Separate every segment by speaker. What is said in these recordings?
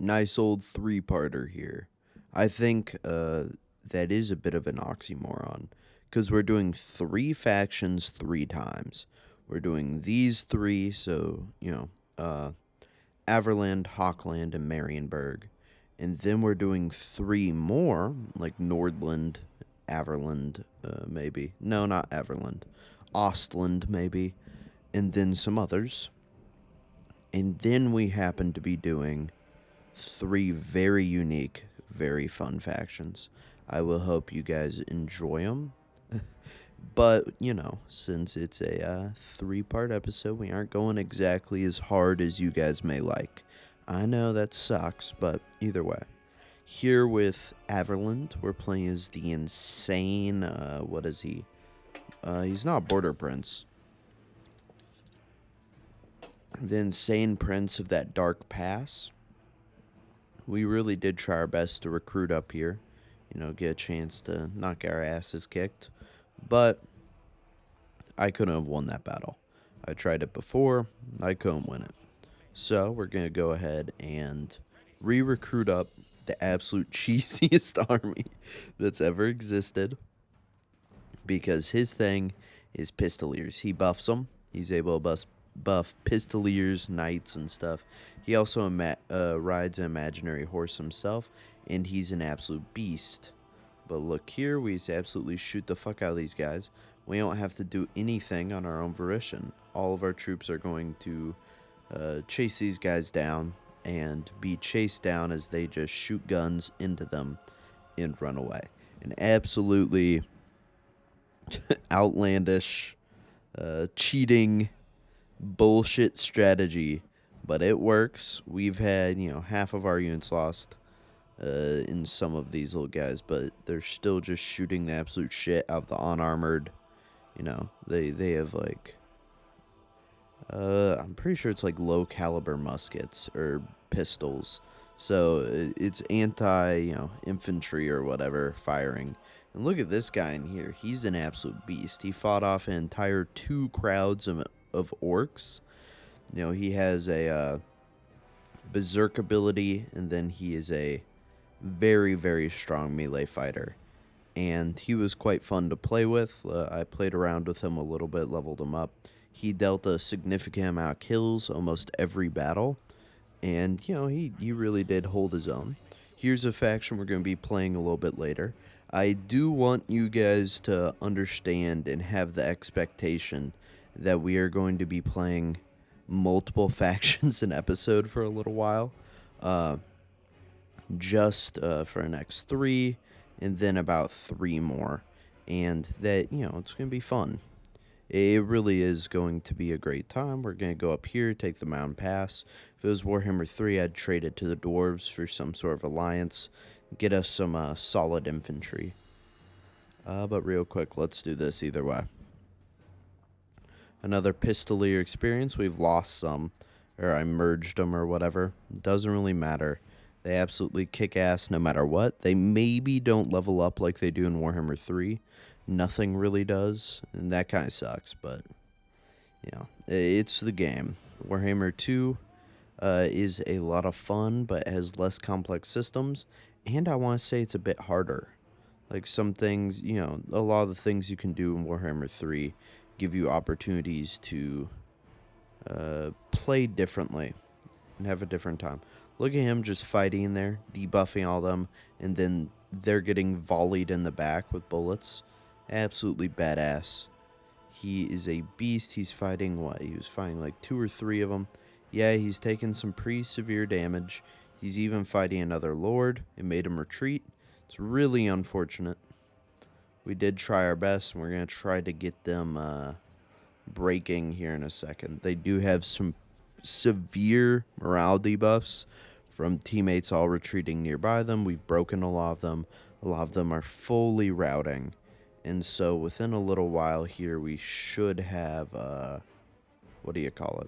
Speaker 1: Nice old three-parter here. I think that is a bit of an oxymoron because we're doing three factions three times. We're doing these three, so, Averland, Hochland, and Marienburg. And then we're doing three more, like Nordland, Averland, maybe. No, not Averland. Ostland, maybe. And then some others. And then we happen to be doing three very unique, very fun factions. I will hope you guys enjoy them. But, since it's a three-part episode, we aren't going exactly as hard as you guys may like. I know that sucks, but either way. Here with Averland, we're playing as the insane, what is he? He's not Border Prince. The insane prince of that dark pass. We really did try our best to recruit up here, get a chance to not get our asses kicked. But I couldn't have won that battle. I tried it before, I couldn't win it. So we're going to go ahead and re-recruit up the absolute cheesiest army that's ever existed. Because his thing is Pistoliers. He buffs them. He's able to buff Pistoliers, Knights, and stuff. He also rides an imaginary horse himself, and he's an absolute beast. But look here, we just absolutely shoot the fuck out of these guys. We don't have to do anything on our own volition. All of our troops are going to chase these guys down and be chased down as they just shoot guns into them and run away. An absolutely outlandish, cheating, bullshit strategy, but it works. We've had, half of our units lost in some of these little guys, but they're still just shooting the absolute shit out of the unarmored. They have like I'm pretty sure it's like low caliber muskets or pistols. So it's anti, infantry or whatever firing. And look at this guy in here. He's an absolute beast. He fought off an entire two crowds of orcs. He has a berserk ability, and then he is a very, very strong melee fighter. And he was quite fun to play with. I played around with him a little bit, leveled him up. He dealt a significant amount of kills almost every battle. And, he really did hold his own. Here's a faction we're going to be playing a little bit later. I do want you guys to understand and have the expectation that we are going to be playing multiple factions an episode for a little while. Just for the next three, and then about three more. And that, it's going to be fun. It really is going to be a great time. We're going to go up here, take the mountain pass. If it was Warhammer 3, I'd trade it to the dwarves for some sort of alliance. Get us some solid infantry. But real quick, let's do this either way. Another Pistolier experience. We've lost some, or I merged them or whatever. Doesn't really matter. They absolutely kick ass no matter what. They maybe don't level up like they do in Warhammer 3. Nothing really does, and that kind of sucks, but, it's the game. Warhammer 2 is a lot of fun, but has less complex systems, and I want to say it's a bit harder. Like some things, a lot of the things you can do in Warhammer 3 give you opportunities to play differently and have a different time. Look at him just fighting there, debuffing all them, and then they're getting volleyed in the back with bullets. Absolutely badass. He is a beast. He's fighting what? He was fighting like 2 or 3 of them. Yeah, he's taken some pretty severe damage. He's even fighting another lord. It made him retreat. It's really unfortunate. We did try our best, and we're going to try to get them breaking here in a second. They do have some severe morale debuffs from teammates all retreating nearby them. We've broken a lot of them. A lot of them are fully routing. And so within a little while here, we should have, what do you call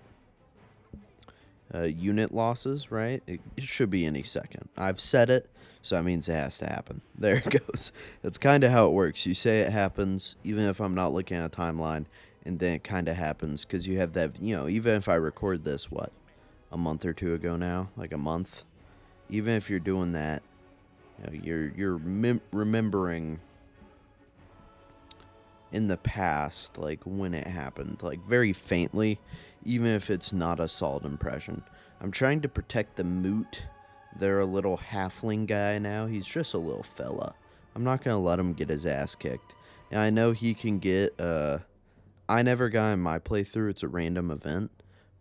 Speaker 1: it? Unit losses, right? It should be any second. I've said it, so that means it has to happen. There it goes. That's kind of how it works. You say it happens, even if I'm not looking at a timeline, and then it kind of happens, because you have that, even if I record this, a month or two ago now? Like a month? even if you're doing that, you're remembering in the past, like when it happened, like very faintly, even if it's not a solid impression. I'm trying to protect the moot. They're a little halfling guy now. He's just a little fella. I'm not gonna let him get his ass kicked. And I know he can get. I never got in my playthrough. It's a random event,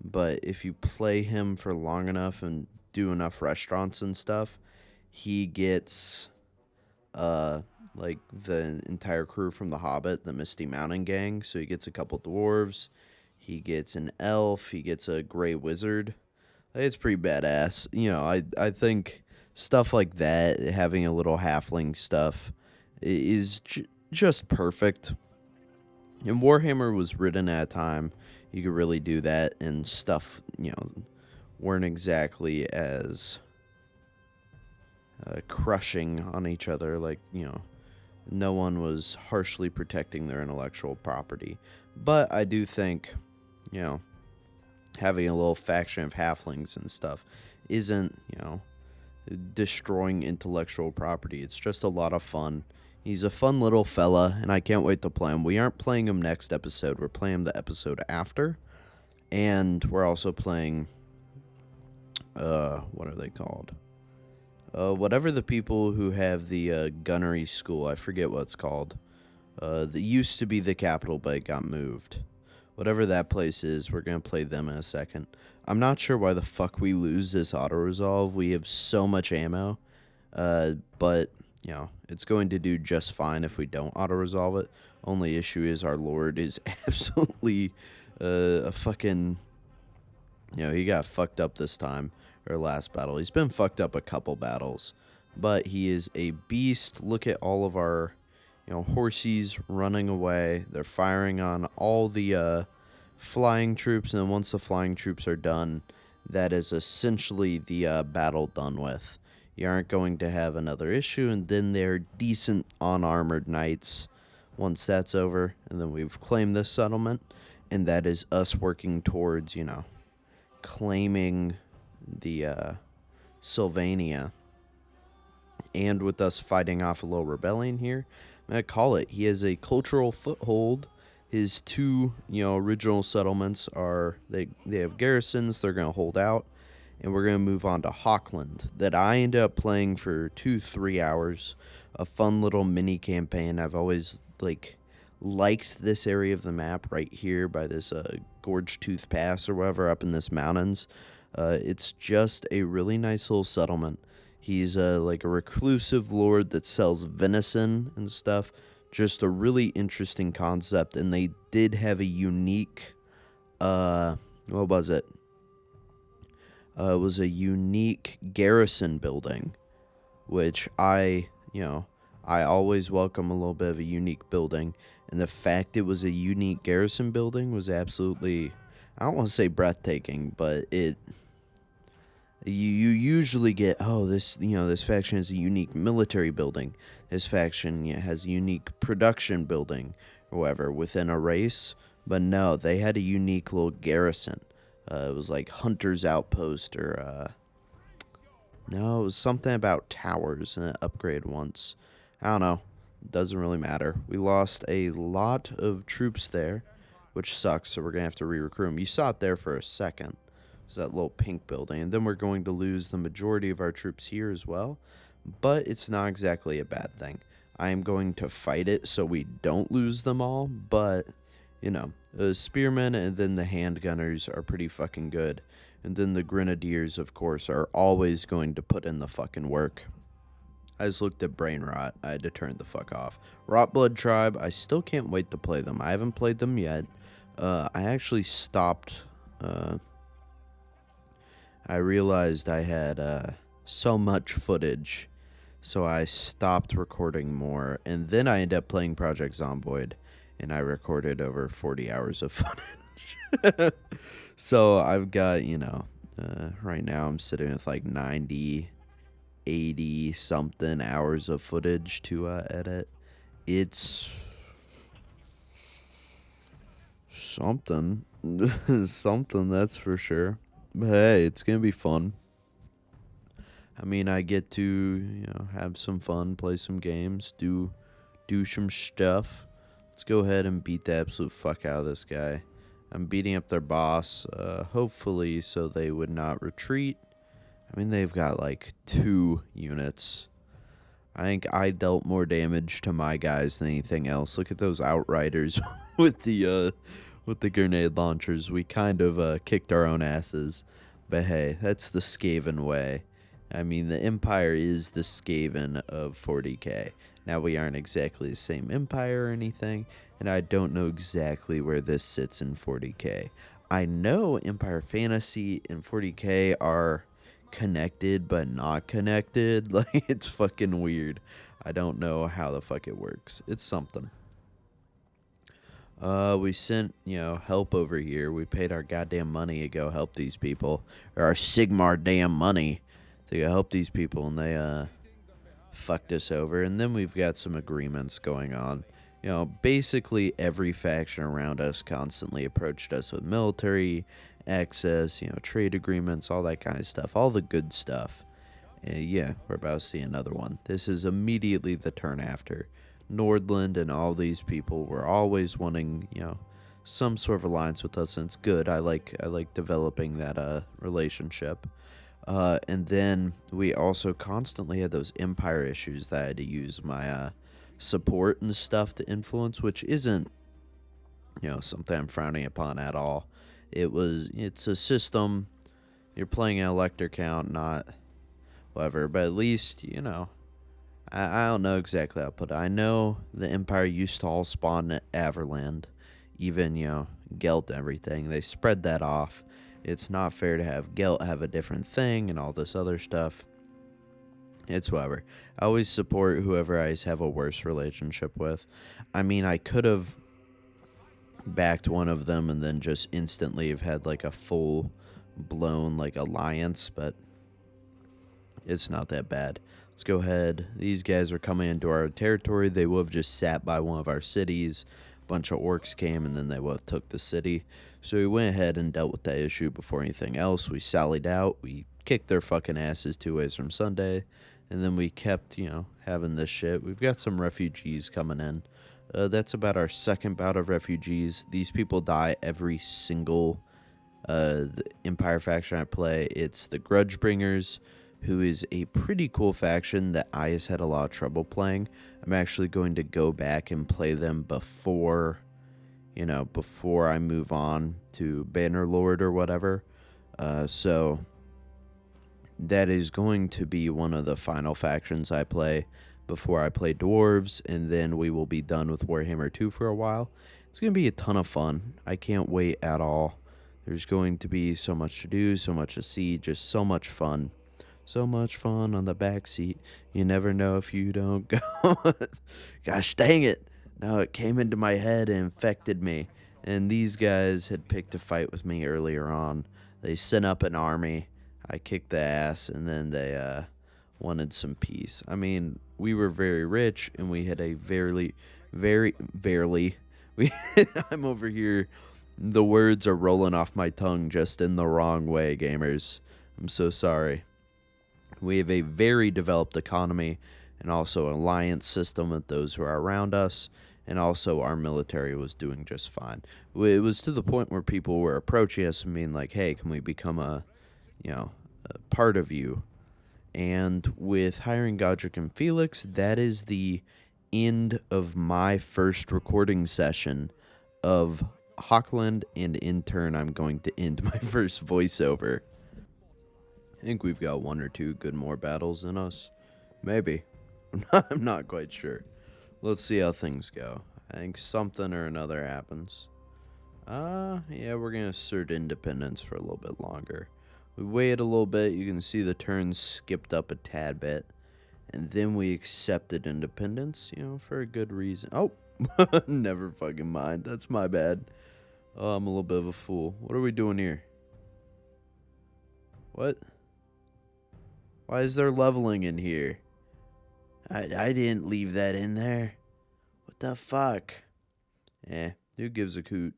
Speaker 1: but if you play him for long enough and do enough restaurants and stuff, he gets like the entire crew from The Hobbit, the Misty Mountain gang. So he gets a couple dwarves, he gets an elf, he gets a gray wizard. It's pretty badass. I think stuff like that, having a little halfling stuff, is just perfect. And Warhammer was written at a time you could really do that, and stuff, weren't exactly as crushing on each other. Like, no one was harshly protecting their intellectual property. But I do think, having a little faction of halflings and stuff isn't, destroying intellectual property. It's just a lot of fun. He's a fun little fella, and I can't wait to play him. We aren't playing him next episode. We're playing him the episode after. And we're also playing, what are they called? Whatever the people who have the gunnery school, I forget what it's called. That used to be the capital, but it got moved. Whatever that place is, we're going to play them in a second. I'm not sure why the fuck we lose this auto-resolve. We have so much ammo. But, it's going to do just fine if we don't auto-resolve it. Only issue is our lord is absolutely a fucking... he got fucked up this time. Or last battle. He's been fucked up a couple battles. But he is a beast. Look at all of our, horsies running away. They're firing on all the flying troops. And then once the flying troops are done, that is essentially the battle done with. You aren't going to have another issue. And then they're decent on-armored knights once that's over. And then we've claimed this settlement. And that is us working towards, claiming the Sylvania, and with us fighting off a little rebellion here. I'm gonna call it. He has a cultural foothold. His two, original settlements are they have garrisons. They're gonna hold out, and we're gonna move on to Hochland. That I ended up playing for 2-3 hours. A fun little mini campaign. I've always liked this area of the map right here by this Gorge Tooth Pass or whatever up in this mountains. It's just a really nice little settlement. He's like a reclusive lord that sells venison and stuff. Just a really interesting concept. And they did have a unique, what was it? It was a unique garrison building, which I always welcome a little bit of a unique building. And the fact it was a unique garrison building was absolutely, I don't want to say breathtaking, but you usually get, this faction has a unique military building. This faction has a unique production building or whatever within a race. But no, they had a unique little garrison. It was like Hunter's Outpost or, no, it was something about towers and it upgraded once. I don't know. It doesn't really matter. We lost a lot of troops there, which sucks, so we're going to have to re-recruit them. You saw it there for a second. It's that little pink building. And then we're going to lose the majority of our troops here as well. But it's not exactly a bad thing. I am going to fight it so we don't lose them all. But, the spearmen and then the handgunners are pretty fucking good. And then the grenadiers, of course, are always going to put in the fucking work. I just looked at Brain Rot. I had to turn the fuck off. Rot Blood Tribe, I still can't wait to play them. I haven't played them yet. I actually stopped. I realized I had so much footage, so I stopped recording more. And then I ended up playing Project Zomboid, and I recorded over 40 hours of footage. So I've got, right now I'm sitting with like 90, 80 something hours of footage to edit. It's something. Something, that's for sure. But hey, it's gonna be fun. I mean, I get to, have some fun, play some games, do some stuff. Let's go ahead and beat the absolute fuck out of this guy. I'm beating up their boss, hopefully so they would not retreat. I mean, they've got like 2 units. I think I dealt more damage to my guys than anything else. Look at those outriders with the grenade launchers. We kind of kicked our own asses. But hey, that's the Skaven way. I mean, the Empire is the Skaven of 40k. Now, we aren't exactly the same Empire or anything, and I don't know exactly where this sits in 40k. I know Empire Fantasy and 40k are connected but not connected. Like, it's fucking weird. I don't know how the fuck it works. It's something. We sent, help over here. We paid our goddamn money to go help these people. Or our Sigmar damn money to go help these people, and they, fucked us over. And then we've got some agreements going on. Basically every faction around us constantly approached us with military access, trade agreements, all that kind of stuff, all the good stuff. Yeah, we're about to see another one. This is immediately the turn after. Nordland and all these people were always wanting, some sort of alliance with us, and it's good. I like developing that relationship. And then we also constantly had those empire issues that I had to use my support and stuff to influence, which isn't, something I'm frowning upon at all. It's a system. You're playing an elector count, not whatever, but at least, I don't know exactly how to put it. I know the Empire used to all spawn at Averland, even, Gelt and everything. They spread that off. It's not fair to have Gelt have a different thing and all this other stuff. It's whatever. I always support whoever I have a worse relationship with. I mean, I could have backed one of them and then just instantly have had like a full blown like alliance, but it's not that bad. Let's go ahead. These guys are coming into our territory. They would have just sat by one of our cities. A bunch of orcs came, and then they would have took the city. So we went ahead and dealt with that issue before anything else. We sallied out. We kicked their fucking asses 2 ways from Sunday. And then we kept, having this shit. We've got some refugees coming in. That's about our second bout of refugees. These people die every single the Empire faction I play. It's the Grudgebringers, who is a pretty cool faction that I has had a lot of trouble playing. I'm actually going to go back and play them before I move on to Bannerlord or whatever. So that is going to be one of the final factions I play before I play Dwarves, and then we will be done with Warhammer 2 for a while. It's going to be a ton of fun. I can't wait at all. There's going to be so much to do, so much to see, just so much fun. So much fun on the back seat. You never know if you don't go. Gosh dang it. No, it came into my head and infected me. And these guys had picked a fight with me earlier on. They sent up an army. I kicked the ass, and then they wanted some peace. I mean, we were very rich, and we had a very, I'm over here. The words are rolling off my tongue just in the wrong way, gamers. I'm so sorry. We have a very developed economy and also an alliance system with those who are around us, and also our military was doing just fine. It was to the point where people were approaching us and being like, hey, can we become a part of you? And with hiring Godric and Felix, that is the end of my first recording session of Hochland, and in turn, I'm going to end my first voiceover. I think we've got 1 or 2 good more battles in us. Maybe. I'm not quite sure. Let's see how things go. I think something or another happens. Yeah, we're going to assert independence for a little bit longer. We waited a little bit. You can see the turns skipped up a tad bit. And then we accepted independence, for a good reason. Oh, never fucking mind. That's my bad. Oh, I'm a little bit of a fool. What are we doing here? What? Why is there leveling in here? I didn't leave that in there. What the fuck? Who gives a coot?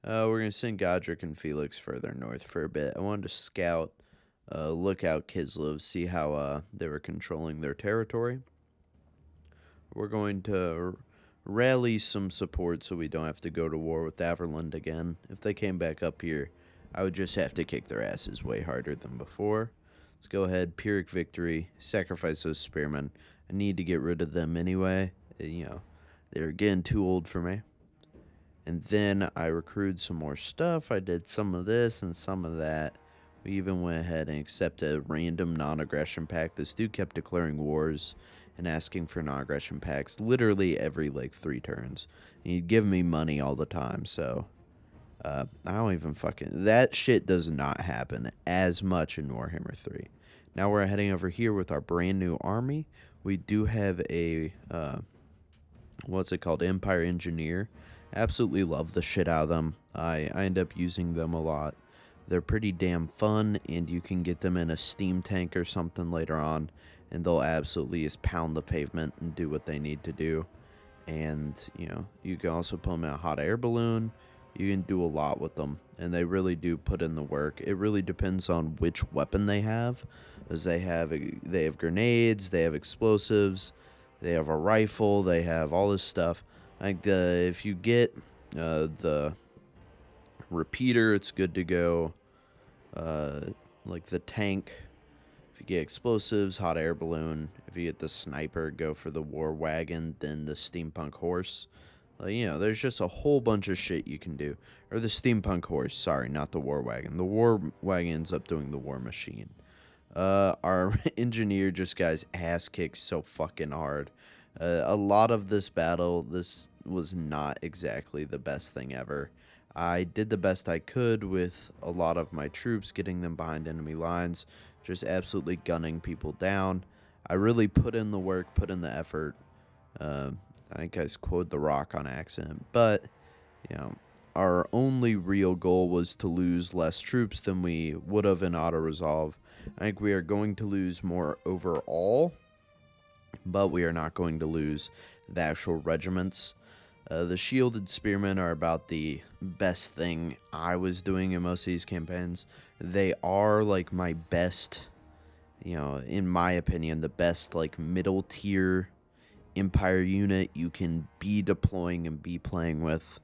Speaker 1: We're going to send Godric and Felix further north for a bit. I wanted to scout look out Kislev, see how they were controlling their territory. We're going to rally some support so we don't have to go to war with Averland again. If they came back up here, I would just have to kick their asses way harder than before. Let's go ahead, Pyrrhic victory, sacrifice those spearmen. I need to get rid of them anyway. They're getting too old for me. And then I recruited some more stuff. I did some of this and some of that. We even went ahead and accepted a random non-aggression pact. This dude kept declaring wars and asking for non-aggression pacts literally every, 3 turns. And he'd give me money all the time, so... I don't even fucking... That shit does not happen as much in Warhammer 3. Now we're heading over here with our brand new army. We do have a... what's it called? Empire Engineer. Absolutely love the shit out of them. I end up using them a lot. They're pretty damn fun, and you can get them in a steam tank or something later on, and they'll absolutely just pound the pavement and do what they need to do. And, you can also put them in a hot air balloon. You can do a lot with them, and they really do put in the work. It really depends on which weapon they have, as they have grenades, they have explosives, they have a rifle, they have all this stuff. If you get the repeater, it's good to go. The tank, if you get explosives, hot air balloon. If you get the sniper, go for the war wagon, then the steampunk horse. There's just a whole bunch of shit you can do. Or the steampunk horse, sorry, not the war wagon. The war wagon ends up doing the war machine. Our engineer just got his ass kicked so fucking hard. A lot of this battle, this was not exactly the best thing ever. I did the best I could with a lot of my troops, getting them behind enemy lines, just absolutely gunning people down. I really put in the work, put in the effort. I think I quoted The Rock on accident, but, our only real goal was to lose less troops than we would have in auto-resolve. I think we are going to lose more overall, but we are not going to lose the actual regiments. The shielded spearmen are about the best thing I was doing in most of these campaigns. They are, my best, in my opinion, the best, middle tier Empire unit you can be deploying and be playing with.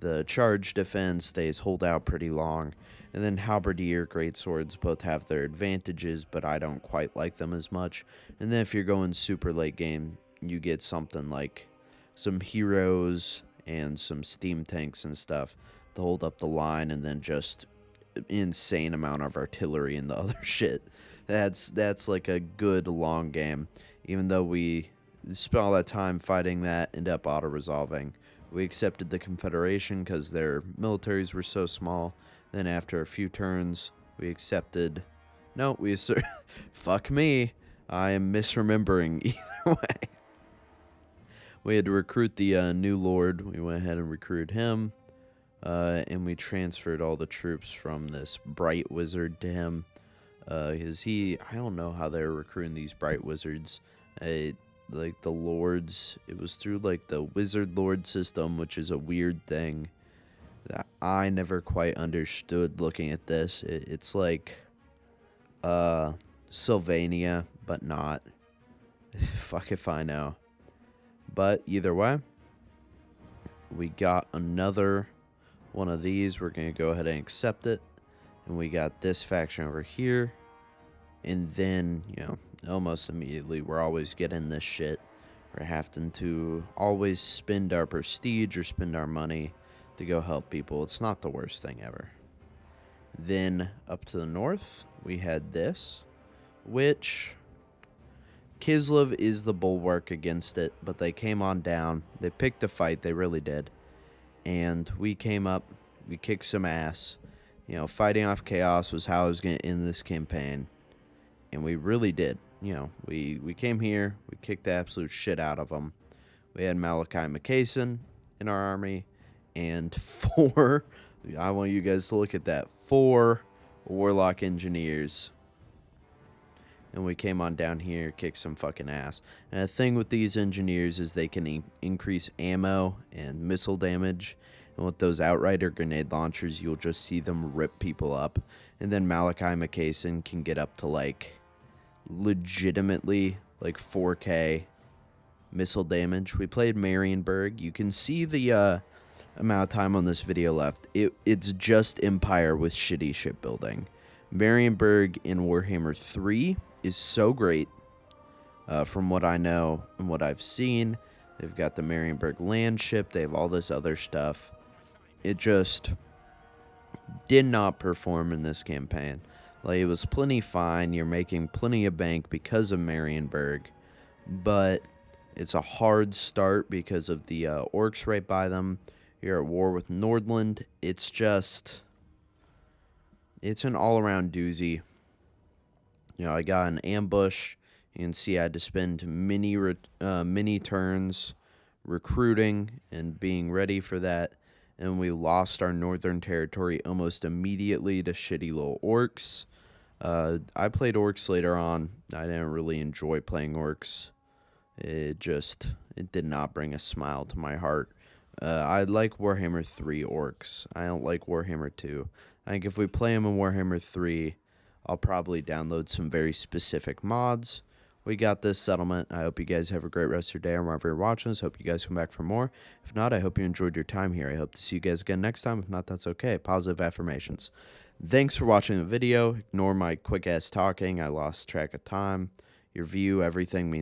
Speaker 1: The charge defense, they hold out pretty long. And then halberdier, greatswords both have their advantages, but I don't quite like them as much. And then if you're going super late game, you get something like some heroes and some steam tanks and stuff to hold up the line, and then just insane amount of artillery and the other shit. That's a good long game. Even though we spent all that time fighting that, end up auto-resolving. We accepted the Confederation because their militaries were so small. Then after a few turns, we accepted... No, we assert... Fuck me. I am misremembering either way. We had to recruit the new lord. We went ahead and recruited him. And we transferred all the troops from this bright wizard to him. I don't know how they're recruiting these bright wizards. The lords, it was through the wizard lord system, which is a weird thing that I never quite understood looking at this. It's like Sylvania, but not. Fuck if I know. But either way, we got another one of these. We're going to go ahead and accept it. And we got this faction over here. And then, almost immediately, we're always getting this shit. We're having to always spend our prestige or spend our money to go help people. It's not the worst thing ever. Then, up to the north, we had this, which... Kislev is the bulwark against it, but they came on down. They picked a fight, they really did. And we came up, we kicked some ass. Fighting off chaos was how I was going to end this campaign. And we really did. We came here, we kicked the absolute shit out of them. We had Malachi McCason in our army, and 4, I want you guys to look at that, 4 Warlock Engineers. And we came on down here, kicked some fucking ass. And the thing with these engineers is they can increase ammo and missile damage. And And with those Outrider grenade launchers, you'll just see them rip people up. And then Malachi McCason can get up to, like, legitimately, like, 4K missile damage. We played Marienburg. You can see the amount of time on this video left. It's just Empire with shitty shipbuilding. Marienburg in Warhammer 3 is so great. From what I know and what I've seen, they've got the Marienburg land ship. They have all this other stuff. It just did not perform in this campaign. Like, it was plenty fine. You're making plenty of bank because of Marienburg, but it's a hard start because of the orcs right by them. You're at war with Nordland. It's an all-around doozy. You know, I got an ambush. You can see I had to spend many turns recruiting and being ready for that. And we lost our northern territory almost immediately to shitty little orcs. I played orcs later on. I didn't really enjoy playing orcs. It did not bring a smile to my heart. I like Warhammer 3 orcs. I don't like Warhammer 2. I think if we play them in Warhammer 3, I'll probably download some very specific mods. We got this settlement. I hope you guys have a great rest of your day or wherever you're watching this. Hope you guys come back for more. If not, I hope you enjoyed your time here. I hope to see you guys again next time. If not, that's okay. Positive affirmations. Thanks for watching the video. Ignore my quick-ass talking. I lost track of time. Your view, everything means